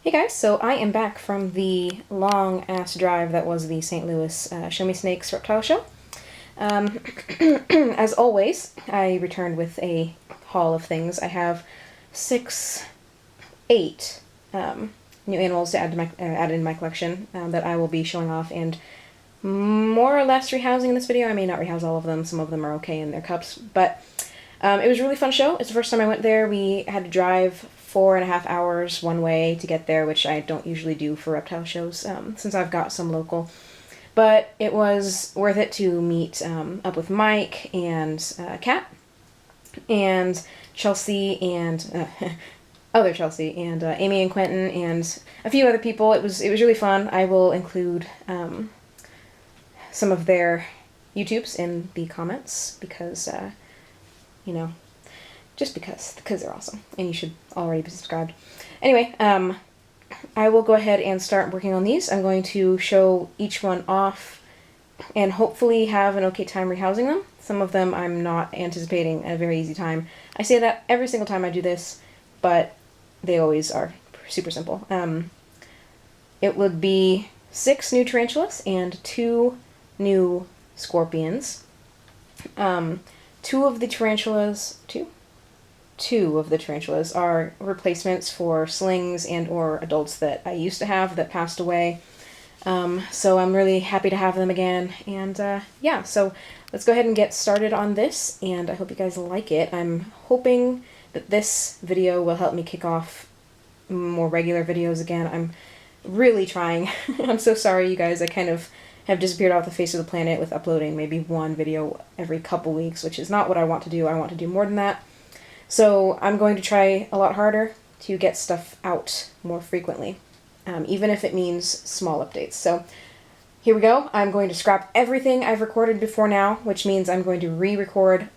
Hey guys, so I am back from the long ass drive that was the St. Louis Show Me Snakes reptile show. As always, I returned with a haul of things. I have eight new animals to add in my collection that I will be showing off and more or less rehousing in this video. I may not rehouse all of them. Some of them are okay in their cups, but it was a really fun show. It's the first time I went there. We had to drive 4.5 hours one way to get there, which I don't usually do for reptile shows since I've got some local. But it was worth it to meet up with Mike and Kat and Chelsea and other Chelsea and Amy and Quentin and a few other people. It was really fun. I will include some of their YouTubes in the comments because you know, just because they're awesome, and you should already be subscribed. Anyway, I will go ahead and start working on these. I'm going to show each one off and hopefully have an okay time rehousing them. Some of them I'm not anticipating a very easy time. I say that every single time I do this, but they always are super simple. It would be 6 new tarantulas and 2 new scorpions. Two of the tarantulas are replacements for slings and or adults that I used to have that passed away. So I'm really happy to have them again. And yeah, so let's go ahead and get started on this, and I hope you guys like it. I'm hoping that this video will help me kick off more regular videos again. I'm really trying. I'm so sorry, you guys. I kind of have disappeared off the face of the planet with uploading maybe one video every couple weeks, which is not what I want to do. I want to do more than that. So I'm going to try a lot harder to get stuff out more frequently, even if it means small updates. So here we go. I'm going to scrap everything I've recorded before now, which means I'm going to re-record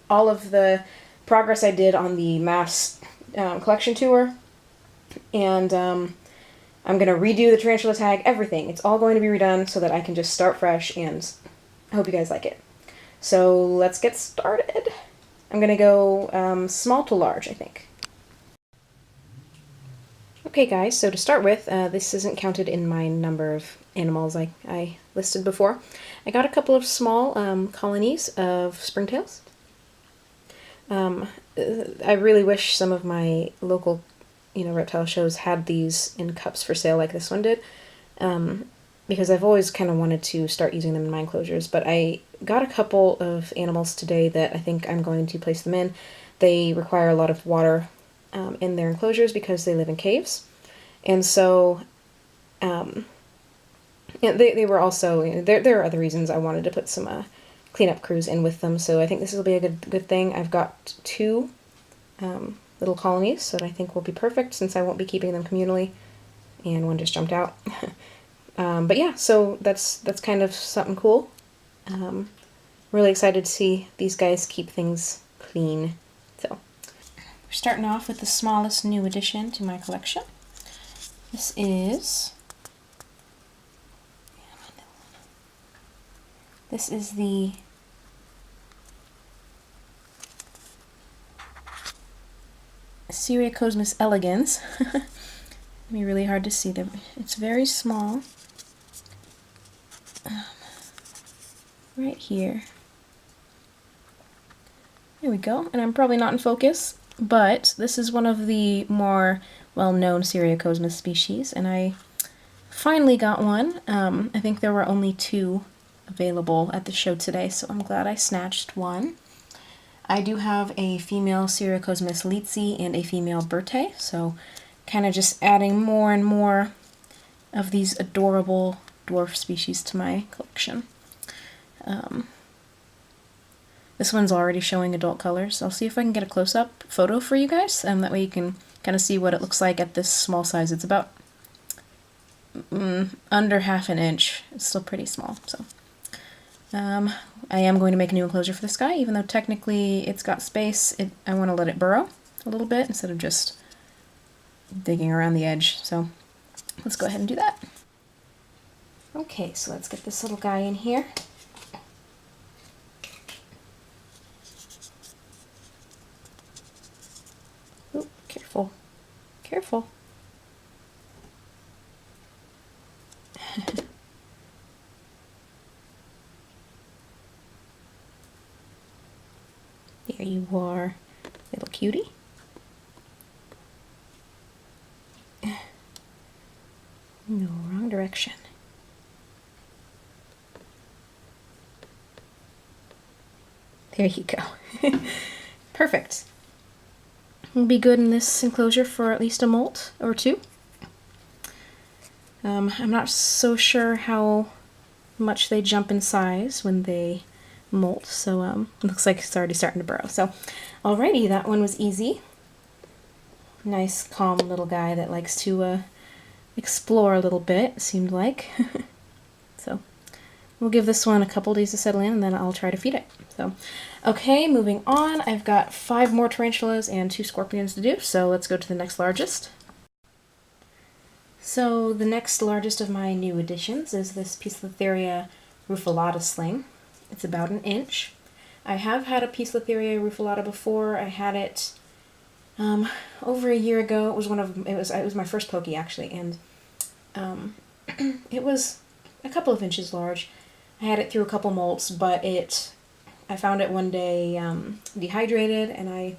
all of the progress I did on the mass collection tour, and I'm going to redo the tarantula tag, everything. It's all going to be redone so that I can just start fresh, and I hope you guys like it. So let's get started. I'm going to go small to large, I think. Okay guys, so to start with, this isn't counted in my number of animals I listed before. I got a couple of small colonies of springtails. I really wish some of my local reptile shows had these in cups for sale like this one did, because I've always kind of wanted to start using them in my enclosures, but I got a couple of animals today that I think I'm going to place them in. They require a lot of water in their enclosures because they live in caves, and so they were also, there are other reasons I wanted to put some cleanup crews in with them, so I think this will be a good thing. I've got 2 little colonies that I think will be perfect since I won't be keeping them communally, and one just jumped out. But yeah, so that's kind of something cool. Really excited to see these guys keep things clean. So we're starting off with the smallest new addition to my collection. This is the Seriacosmus elegans. It'll be really hard to see them. It's very small. Right here. There we go. And I'm probably not in focus, but this is one of the more well-known Seriacosmus species, and I finally got one. I think there were only 2 available at the show today, so I'm glad I snatched one. I do have a female Seriacosmus leetzi and a female Berthae, so kind of just adding more and more of these adorable dwarf species to my collection. This one's already showing adult colors. I'll see if I can get a close-up photo for you guys, and that way you can kind of see what it looks like at this small size. It's about under ½ an inch. It's still pretty small, so I am going to make a new enclosure for this guy, even though technically it's got space. I want to let it burrow a little bit instead of just digging around the edge, so let's go ahead and do that. Okay, so let's get this little guy in here. Ooh, careful. Careful. There you are, little cutie. No, wrong direction. There you go. Perfect. Will be good in this enclosure for at least a molt or two. I'm not so sure how much they jump in size when they molt, so it looks like it's already starting to burrow. So alrighty, that one was easy. Nice, calm little guy that likes to explore a little bit, seemed like. So we'll give this one a couple days to settle in, and then I'll try to feed it. So, okay, moving on. I've got 5 more tarantulas and 2 scorpions to do, so let's go to the next largest. So the next largest of my new additions is this Poecilotheria rufilata sling. It's about an inch. I have had a Poecilotheria rufilata before. I had it over a year ago. It was my first pokey actually, and it was a couple of inches large. I had it through a couple molts, but I found it one day dehydrated, and I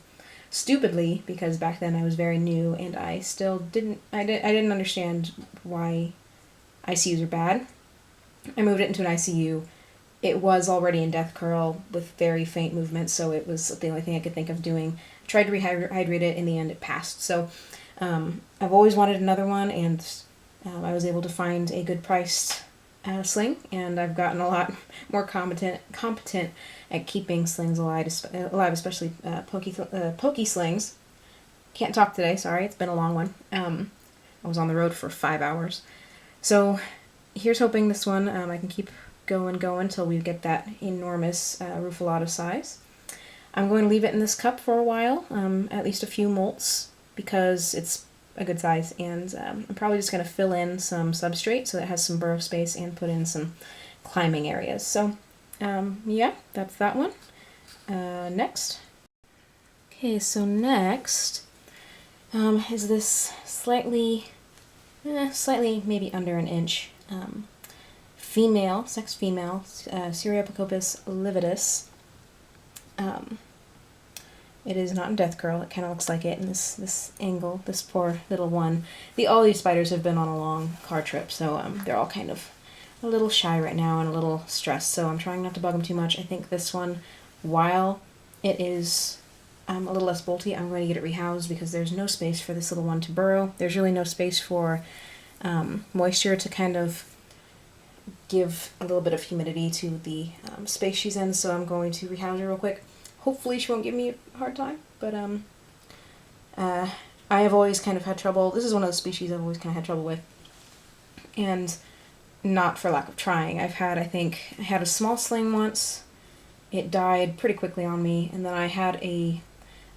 stupidly, because back then I was very new and I still didn't understand why ICUs are bad. I moved it into an ICU. It was already in death curl with very faint movements, so it was the only thing I could think of doing. I tried to rehydrate it. In the end, it passed. So I've always wanted another one, and I was able to find a good priced sling, and I've gotten a lot more competent at keeping slings alive, especially pokey slings. Can't talk today, sorry, it's been a long one. I was on the road for 5 hours. So here's hoping this one I can keep going until we get that enormous rufilata size. I'm going to leave it in this cup for a while, at least a few molts, because it's a good size, and I'm probably just going to fill in some substrate so that it has some burrow space and put in some climbing areas. So yeah, that's that one. Next. Okay, so next is this slightly maybe under an inch sex female, Cereopicopus lividus. It is not in death curl. It kind of looks like it in this angle. This poor little one. All these spiders have been on a long car trip, so they're all kind of a little shy right now and a little stressed. So I'm trying not to bug them too much. I think this one, while it is a little less bolty, I'm going to get it rehoused because there's no space for this little one to burrow. There's really no space for moisture to kind of give a little bit of humidity to the space she's in. So I'm going to rehouse her real quick. Hopefully she won't give me a hard time, but I have always kind of had trouble. This is one of the species I've always kind of had trouble with, and not for lack of trying. I had a small sling once. It died pretty quickly on me, and then I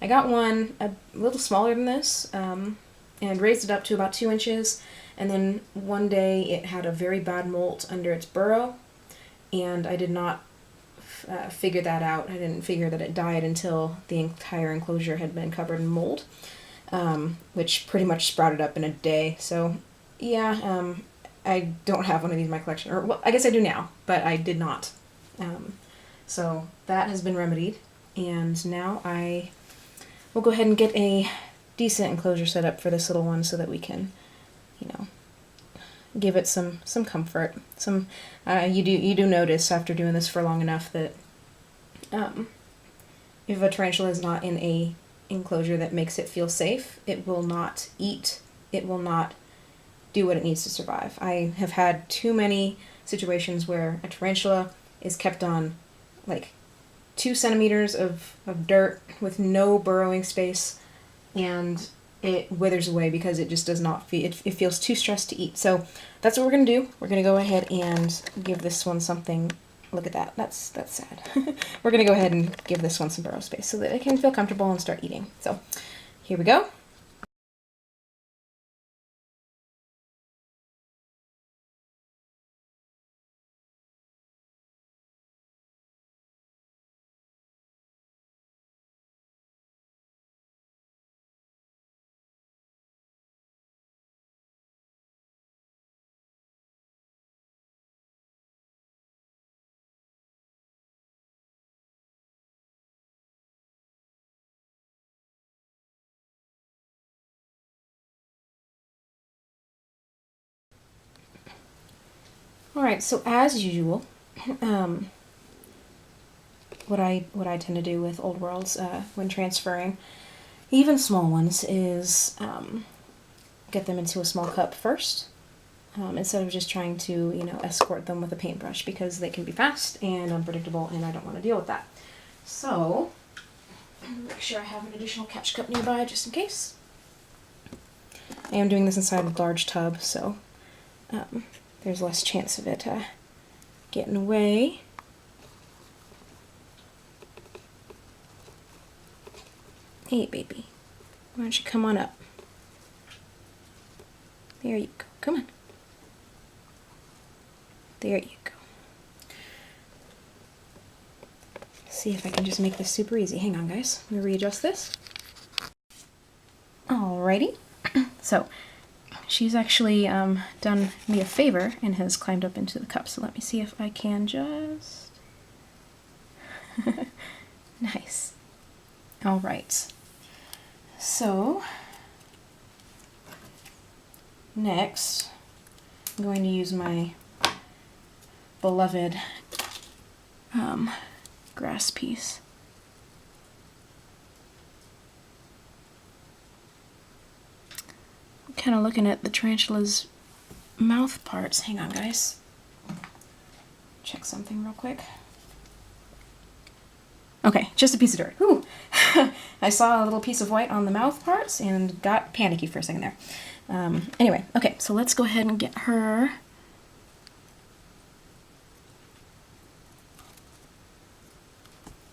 got one a little smaller than this, and raised it up to about 2 inches, and then one day it had a very bad molt under its burrow, and I did not figure that out. I didn't figure that it died until the entire enclosure had been covered in mold, which pretty much sprouted up in a day. So yeah, I don't have one of these in my collection, or well, I guess I do now, but I did not. So that has been remedied, and now I will go ahead and get a decent enclosure set up for this little one so that we can, give it some comfort. You do notice after doing this for long enough that if a tarantula is not in a enclosure that makes it feel safe, it will not eat. It will not do what it needs to survive. I have had too many situations where a tarantula is kept on like 2 centimeters of dirt with no burrowing space, and it withers away because it just does not feel, it feels too stressed to eat. So that's what we're going to do. We're going to go ahead and give this one something. Look at that. That's sad. We're going to go ahead and give this one some burrow space so that it can feel comfortable and start eating. So here we go. Alright, so as usual, what I tend to do with old worlds when transferring, even small ones, is get them into a small cup first, instead of just trying to, escort them with a paintbrush, because they can be fast and unpredictable, and I don't want to deal with that. So, make sure I have an additional catch cup nearby just in case. I am doing this inside a large tub, so there's less chance of it getting away. Hey, baby. Why don't you come on up? There you go. Come on. There you go. See if I can just make this super easy. Hang on, guys. Let me readjust this. Alrighty. So, she's actually done me a favor and has climbed up into the cup. So let me see if I can just... Nice. Alright. So, next, I'm going to use my beloved grass piece. I'm kind of looking at the tarantula's mouth parts. Hang on, guys. Check something real quick. Okay, just a piece of dirt. Whew. I saw a little piece of white on the mouth parts and got panicky for a second there. Anyway, okay, so let's go ahead and get her.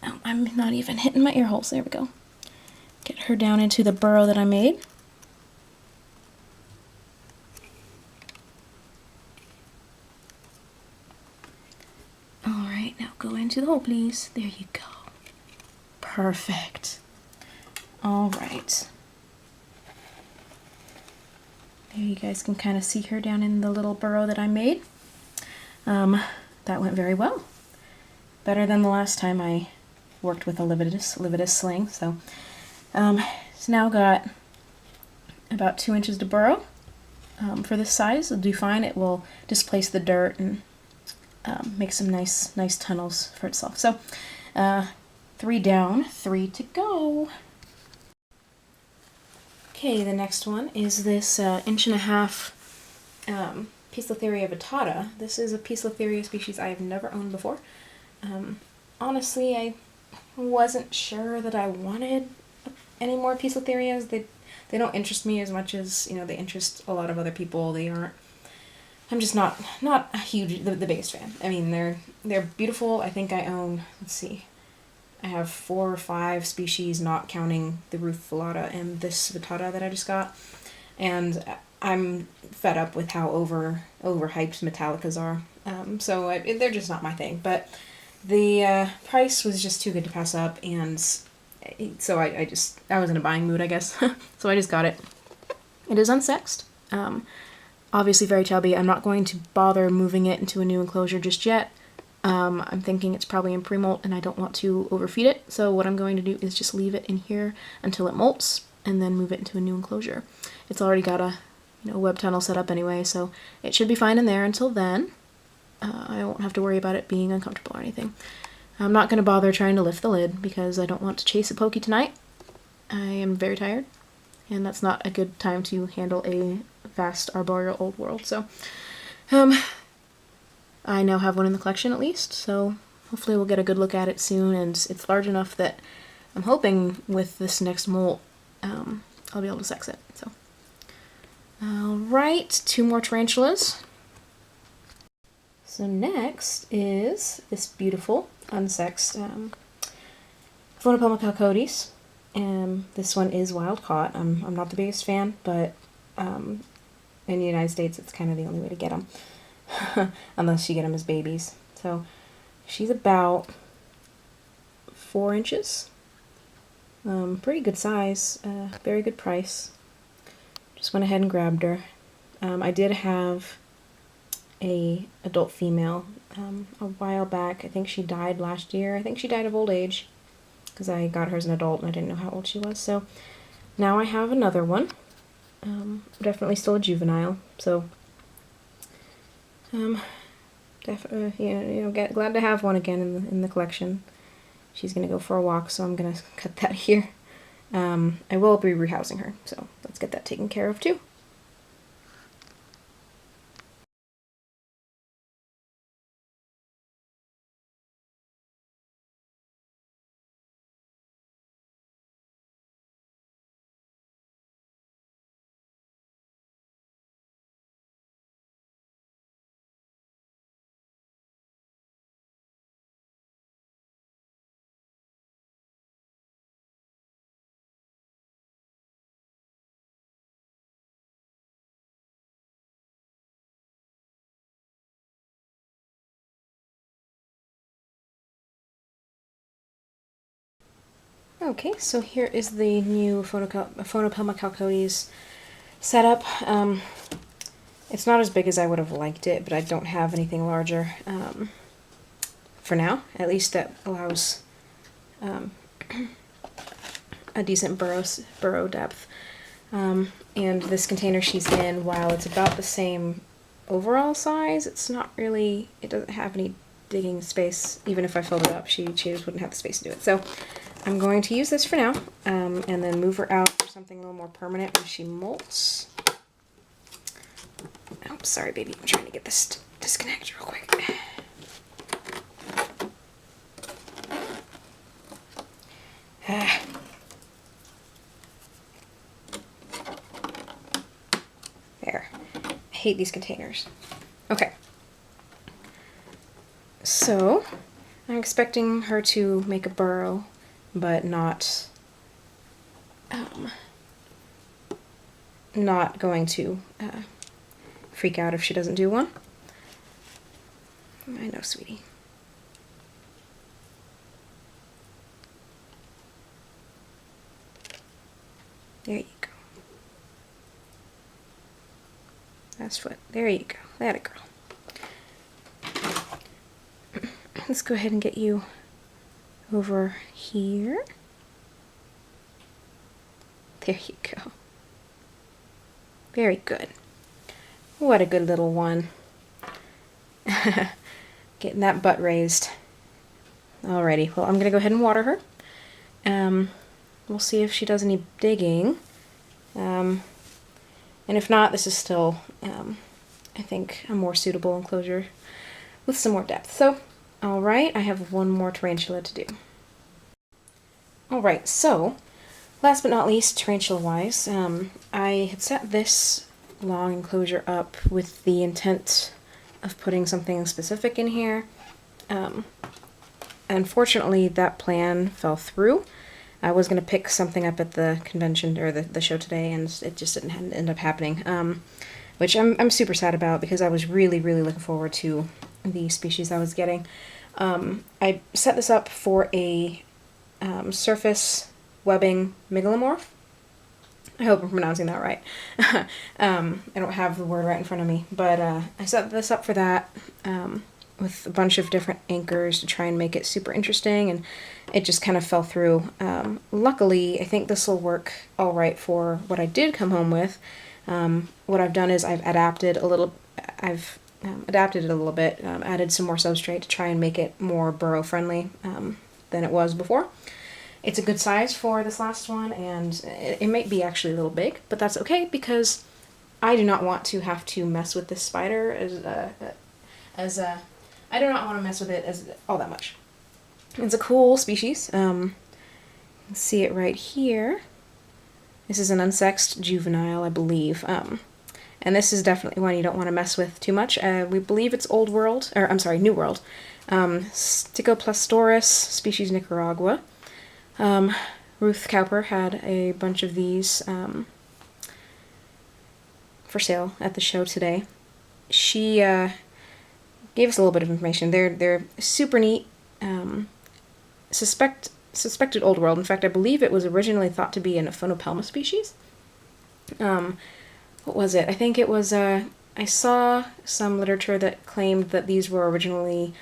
Oh, I'm not even hitting my ear holes. There we go. Get her down into the burrow that I made. Alright, now go into the hole, please. There you go. Perfect. Alright. There you guys can kind of see her down in the little burrow that I made. That went very well. Better than the last time I worked with a lividus sling. So it's now got about 2 inches to burrow. For this size, it'll do fine. It will displace the dirt and make some nice tunnels for itself. So 3 down, 3 to go. Okay, the next one is this 1.5 inch Poecilotheria vittata. This is a Poecilotheria species I have never owned before. Honestly, I wasn't sure that I wanted any more Poecilotherias. They don't interest me as much as, they interest a lot of other people. I'm just not a huge, the biggest fan. I mean, they're beautiful. I think I own, let's see, I have 4 or 5 species, not counting the rufilata and this vittata that I just got. And I'm fed up with how overhyped Metallicas are. So they're just not my thing. But the price was just too good to pass up, and so I was in a buying mood, I guess. So I just got it. It is unsexed. Obviously very chubby. I'm not going to bother moving it into a new enclosure just yet. I'm thinking it's probably in pre-molt and I don't want to overfeed it. So what I'm going to do is just leave it in here until it molts and then move it into a new enclosure. It's already got a web tunnel set up anyway, so it should be fine in there until then. I won't have to worry about it being uncomfortable or anything. I'm not going to bother trying to lift the lid because I don't want to chase a pokey tonight. I am very tired, and that's not a good time to handle a vast arboreal old world. So, I now have one in the collection at least, so hopefully we'll get a good look at it soon, and it's large enough that I'm hoping with this next molt I'll be able to sex it. So, alright, 2 more tarantulas. So next is this beautiful, unsexed Phonopelma calcodes. This one is wild caught. I'm not the biggest fan, but in the United States it's kind of the only way to get them. Unless you get them as babies. So she's about 4 inches. Pretty good size. Very good price. Just went ahead and grabbed her. I did have a adult female a while back. I think she died last year. I think she died of old age because I got her as an adult and I didn't know how old she was. So now I have another one. Definitely still a juvenile. So glad to have one again in the collection. She's gonna go for a walk, so I'm gonna cut that here. I will be rehousing her, so let's get that taken care of too. Okay, so here is the new Phonopelma Calcotes setup. It's not as big as I would have liked it, but I don't have anything larger for now. At least that allows a decent burrow depth. And this container she's in, while it's about the same overall size, it doesn't have any digging space. Even if I filled it up, she just wouldn't have the space to do it. So I'm going to use this for now, and then move her out for something a little more permanent when she molts. Oh, sorry, baby. I'm trying to get this to disconnect real quick. There. I hate these containers. Okay. So, I'm expecting her to make a burrow, but not going to freak out if she doesn't do one. I know, sweetie. There you go. That's foot. There you go. That a girl. Let's go ahead and get you over here. There you go. Very good. What a good little one. Getting that butt raised. Alrighty, well, I'm going to go ahead and water her. We'll see if she does any digging. And if not, this is still, I think, a more suitable enclosure with some more depth. So, alright, I have one more tarantula to do. Alright, so, last but not least, tarantula-wise, I had set this long enclosure up with the intent of putting something specific in here. Unfortunately, that plan fell through. I was going to pick something up at the convention, or the show today, and it just didn't end up happening, which I'm super sad about, because I was really, really looking forward to the species I was getting. I set this up for a surface webbing megalomorph. I hope I'm pronouncing that right. I don't have the word right in front of me, but I set this up for that with a bunch of different anchors to try and make it super interesting, and it just kind of fell through. Luckily, I think this will work all right for what I did come home with. What I've done is I've adapted it a little bit, added some more substrate to try and make it more burrow friendly than it was before. It's a good size for this last one, and it might be actually a little big, but that's okay, because I do not want to have to mess with this spider I do not want to mess with it as all that much. It's a cool species. See it right here. This is an unsexed juvenile, I believe. And this is definitely one you don't want to mess with too much. We believe it's New World. Stichoplastoris, species Nicaragua. Ruth Cowper had a bunch of these for sale at the show today. She gave us a little bit of information. They're super neat. Suspected Old World. In fact, I believe it was originally thought to be a Phonopelma species. What was it? I think it was, I saw some literature that claimed that these were originally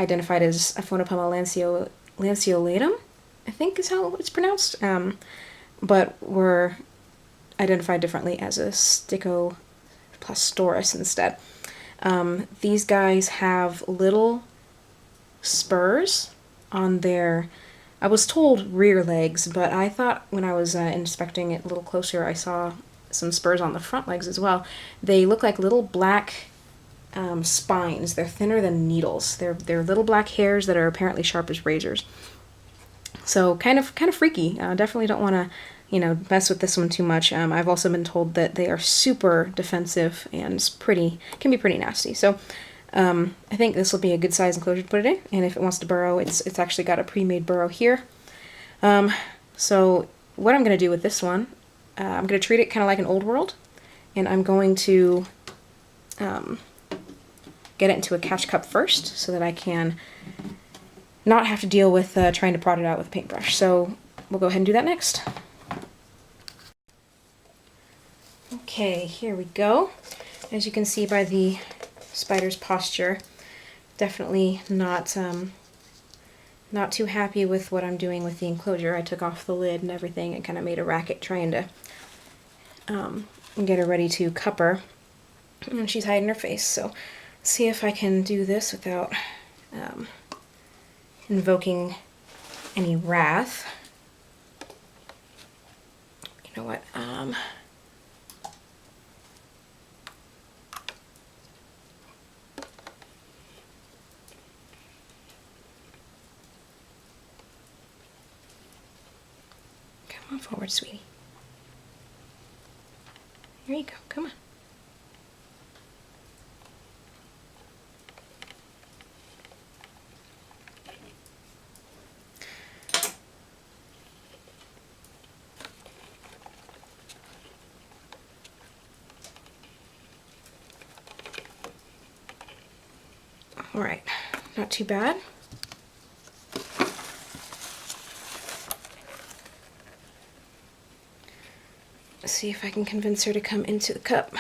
identified as a Phonopelma lanceolatum, I think is how it's pronounced, but were identified differently as a Stichoplastoris instead. These guys have little spurs on their, I was told rear legs, but I thought when I was inspecting it a little closer, I saw some spurs on the front legs as well. They look like little black spines. They're thinner than needles. They're little black hairs that are apparently sharp as razors. So kind of freaky. Definitely don't want to, you know, mess with this one too much. I've also been told that they are super defensive and can be pretty nasty. So I think this will be a good size enclosure to put it in. And if it wants to burrow, it's actually got a pre-made burrow here. So what I'm going to do with this one, I'm going to treat it kind of like an old world, and I'm going to get it into a catch cup first so that I can not have to deal with trying to prod it out with a paintbrush. So we'll go ahead and do that next. Okay, here we go. As you can see by the spider's posture, definitely not too happy with what I'm doing with the enclosure. I took off the lid and everything and kind of made a racket trying to get her ready to cup her. And she's hiding her face, so see if I can do this without invoking any wrath. You know what? Come on forward, sweetie. Here you go. Come on. All right, not too bad. Let's see if I can convince her to come into the cup.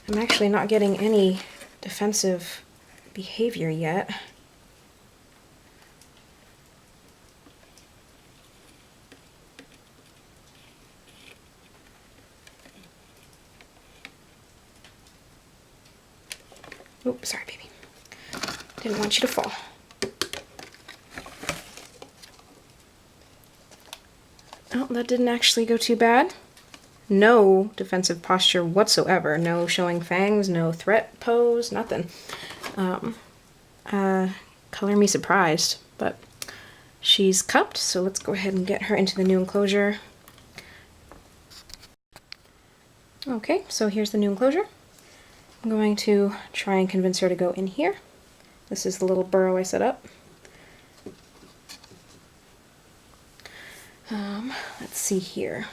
I'm actually not getting any defensive behavior yet. Oops, sorry, baby. Didn't want you to fall. Oh, that didn't actually go too bad. No defensive posture whatsoever. No showing fangs, no threat pose, nothing. Color me surprised, but she's cupped, so let's go ahead and get her into the new enclosure. Okay, so here's the new enclosure. I'm going to try and convince her to go in here. This is the little burrow I set up. Let's see here.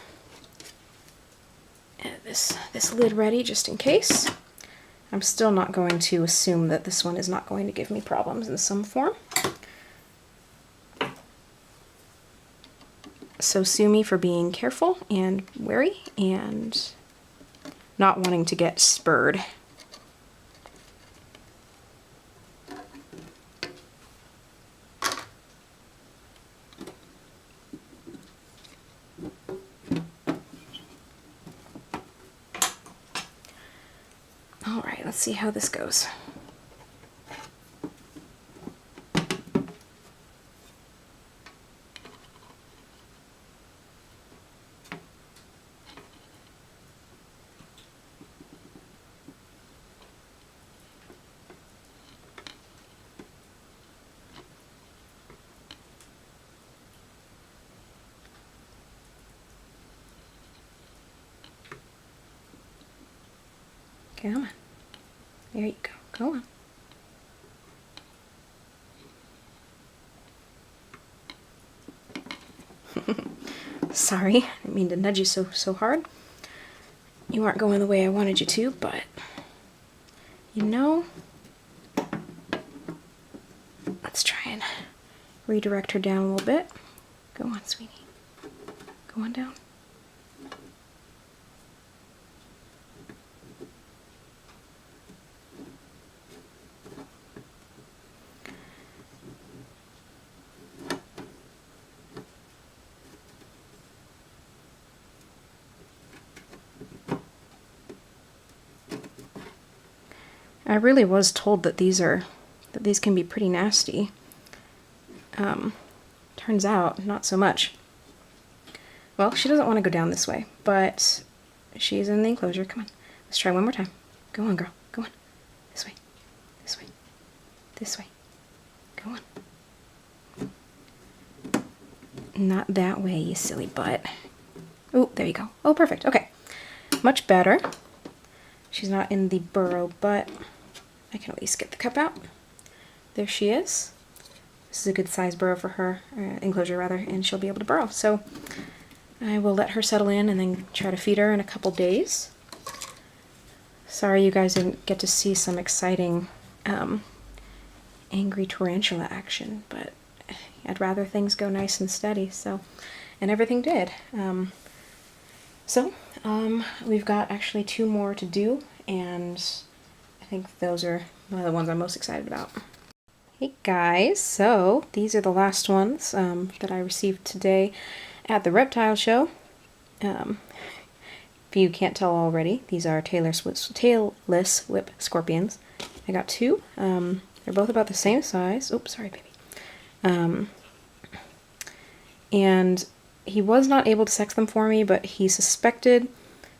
This lid ready just in case. I'm still not going to assume that this one is not going to give me problems in some form. So sue me for being careful and wary and not wanting to get spurred. All right, let's see how this goes. Come on. There you go. Go on. Sorry, I didn't mean to nudge you so hard. You aren't going the way I wanted you to, but you know, let's try and redirect her down a little bit. Go on, sweetie. Go on down. I really was told that these can be pretty nasty. Turns out, not so much. Well, she doesn't want to go down this way, but she's in the enclosure. Come on, let's try one more time. Go on, girl, go on. This way, this way, this way. Go on. Not that way, you silly butt. Oh, there you go. Oh, perfect. Okay. Much better. She's not in the burrow, but I can at least get the cup out. There she is. This is a good size burrow for her, enclosure rather, and she'll be able to burrow. So I will let her settle in and then try to feed her in a couple days. Sorry you guys didn't get to see some exciting angry tarantula action, but I'd rather things go nice and steady, so, and everything did. We've got actually 2 more to do, and I think those are one of the ones I'm most excited about. Hey guys, so these are the last ones that I received today at the reptile show. If you can't tell already, these are tailless whip scorpions. I got 2. They're both about the same size. Oops, sorry, baby. And he was not able to sex them for me, but he suspected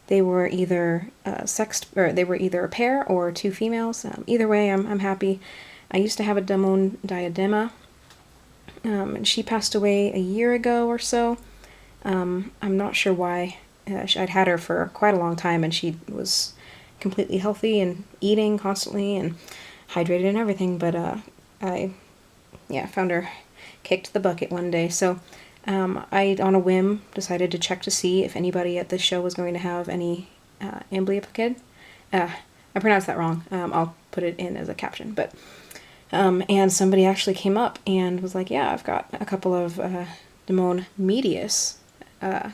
they were either sexed, or they were either a pair or 2 females. Either way, I'm happy. I used to have a Demone diadema, and she passed away a year ago or so. I'm not sure why. I'd had her for quite a long time, and she was completely healthy and eating constantly and hydrated and everything, but I found her kicked the bucket one day. So I, on a whim, decided to check to see if anybody at this show was going to have any amblyopicid. I pronounced that wrong. I'll put it in as a caption, but and somebody actually came up and was like, yeah, I've got a couple of Demone medius.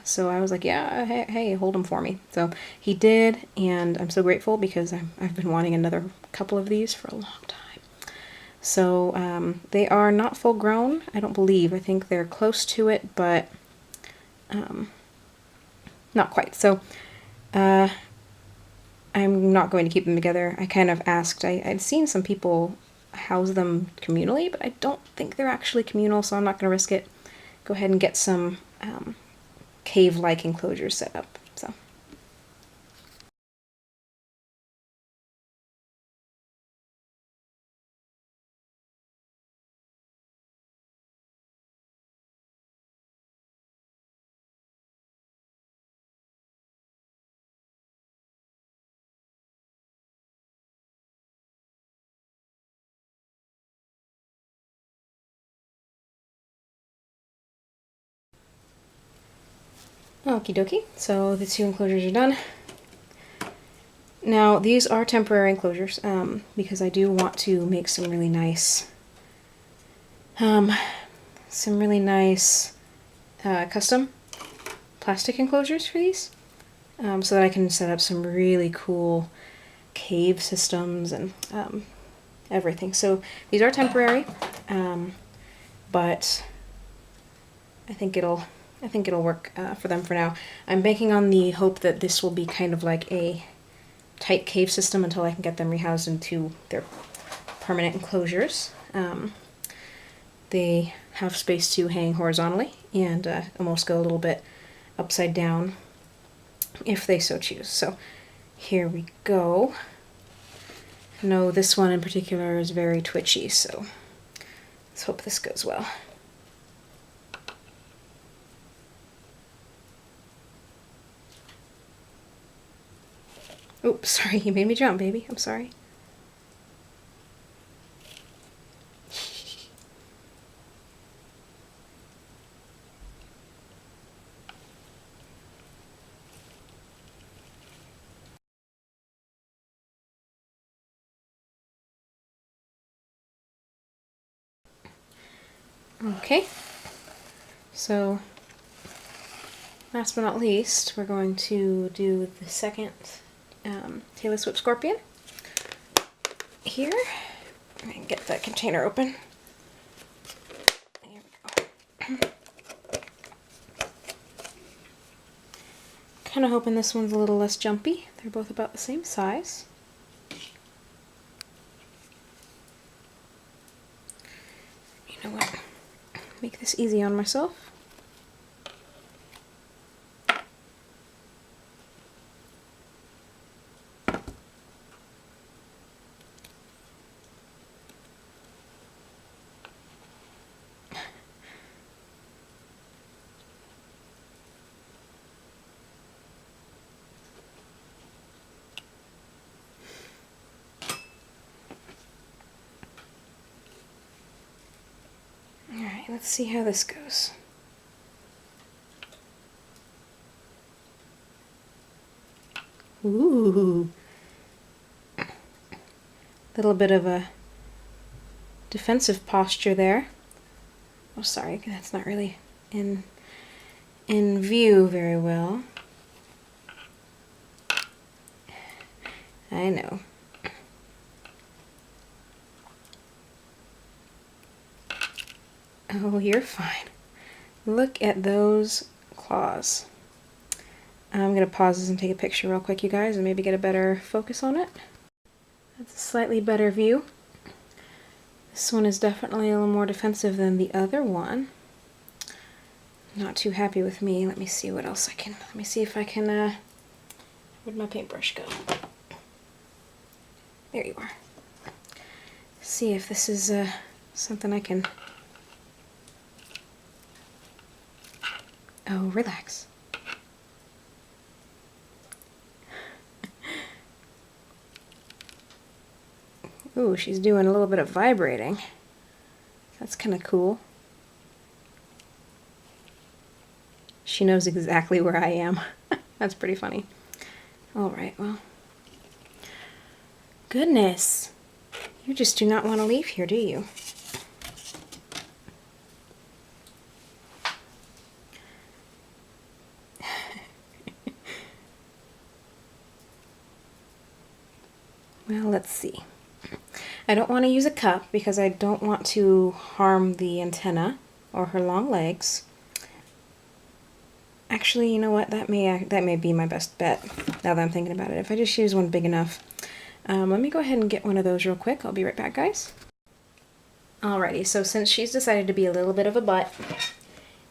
So I was like, yeah, hey, hold them for me. So he did, and I'm so grateful because I've been wanting another couple of these for a long time. So they are not full grown, I don't believe. I think they're close to it, but not quite. So I'm not going to keep them together. I kind of asked, I'd seen some people house them communally, but I don't think they're actually communal, so I'm not going to risk it. Go ahead and get some cave-like enclosures set up. So. Okie dokie, so the 2 enclosures are done. Now, these are temporary enclosures, because I do want to make some really nice, custom plastic enclosures for these, so that I can set up some really cool cave systems and everything. So these are temporary, but I think it'll work for them for now. I'm banking on the hope that this will be kind of like a tight cave system until I can get them rehoused into their permanent enclosures. They have space to hang horizontally and almost go a little bit upside down if they so choose. So here we go. No, this one in particular is very twitchy, so let's hope this goes well. Oops, sorry, you made me jump, baby. I'm sorry. Okay, so last but not least, we're going to do the second tailless whip scorpion. Here, I can get that container open. There we go. Kind of hoping this one's a little less jumpy. They're both about the same size. make this easy on myself. Alright, let's see how this goes. Ooh. Little bit of a defensive posture there. Oh, sorry, that's not really in view very well. I know. Oh, you're fine. Look at those claws. I'm going to pause this and take a picture real quick, you guys, and maybe get a better focus on it. That's a slightly better view. This one is definitely a little more defensive than the other one. Not too happy with me. Let me see what else I can... Let me see if I can... Where'd my paintbrush go? There you are. See if this is something I can... Oh, relax. Ooh, she's doing a little bit of vibrating. That's kind of cool. She knows exactly where I am. That's pretty funny. Alright, well. Goodness. You just do not want to leave here, do you? Well, let's see. I don't want to use a cup because I don't want to harm the antenna or her long legs. Actually, you know what? That may be my best bet, now that I'm thinking about it. If I just use one big enough. Let me go ahead and get one of those real quick. I'll be right back, guys. Alrighty, so since she's decided to be a little bit of a butt,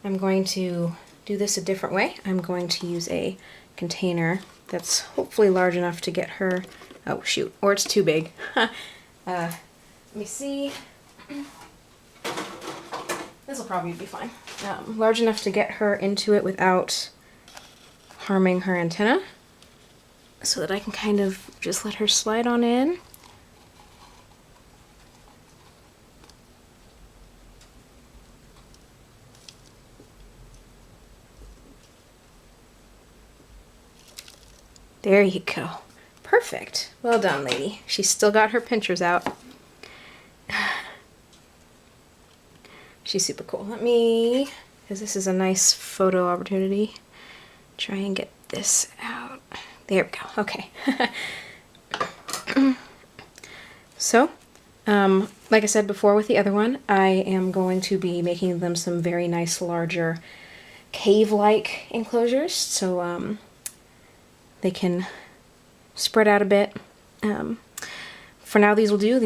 I'm going to do this a different way. I'm going to use a container that's hopefully large enough to get her... Oh, shoot. Or it's too big. Let me see. This will probably be fine. Large enough to get her into it without harming her antenna, so that I can kind of just let her slide on in. There you go. Perfect. Well done, lady. She's still got her pinchers out. She's super cool. Let me, because this is a nice photo opportunity, try and get this out. There we go. Okay. So, like I said before with the other one, I am going to be making them some very nice larger cave-like enclosures, so they can spread out a bit. For now, these will do.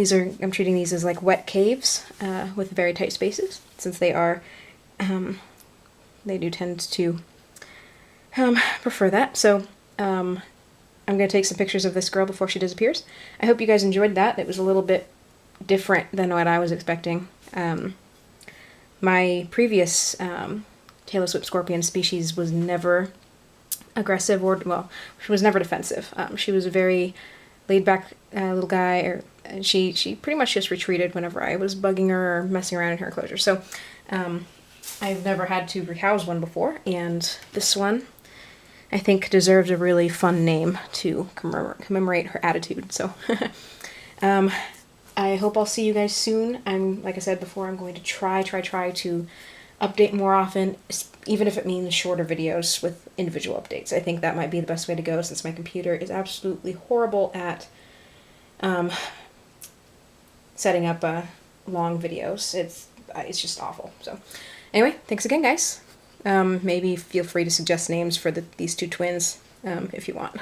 I'm treating these as like wet caves with very tight spaces, since they are, they do tend to prefer that. So I'm going to take some pictures of this girl before she disappears. I hope you guys enjoyed that. It was a little bit different than what I was expecting. My previous tail of scorpion species was never aggressive, or, well, she was never defensive. She was a very laid-back little guy, and she pretty much just retreated whenever I was bugging her or messing around in her enclosure. So I've never had to rehouse one before, and this one I think deserves a really fun name to commemorate her attitude. So I hope I'll see you guys soon. Like I said before, I'm going to try to update more often, even if it means shorter videos with individual updates. I think that might be the best way to go, since my computer is absolutely horrible at setting up long videos. It's just awful. So anyway, thanks again, guys. Maybe feel free to suggest names for these two twins if you want.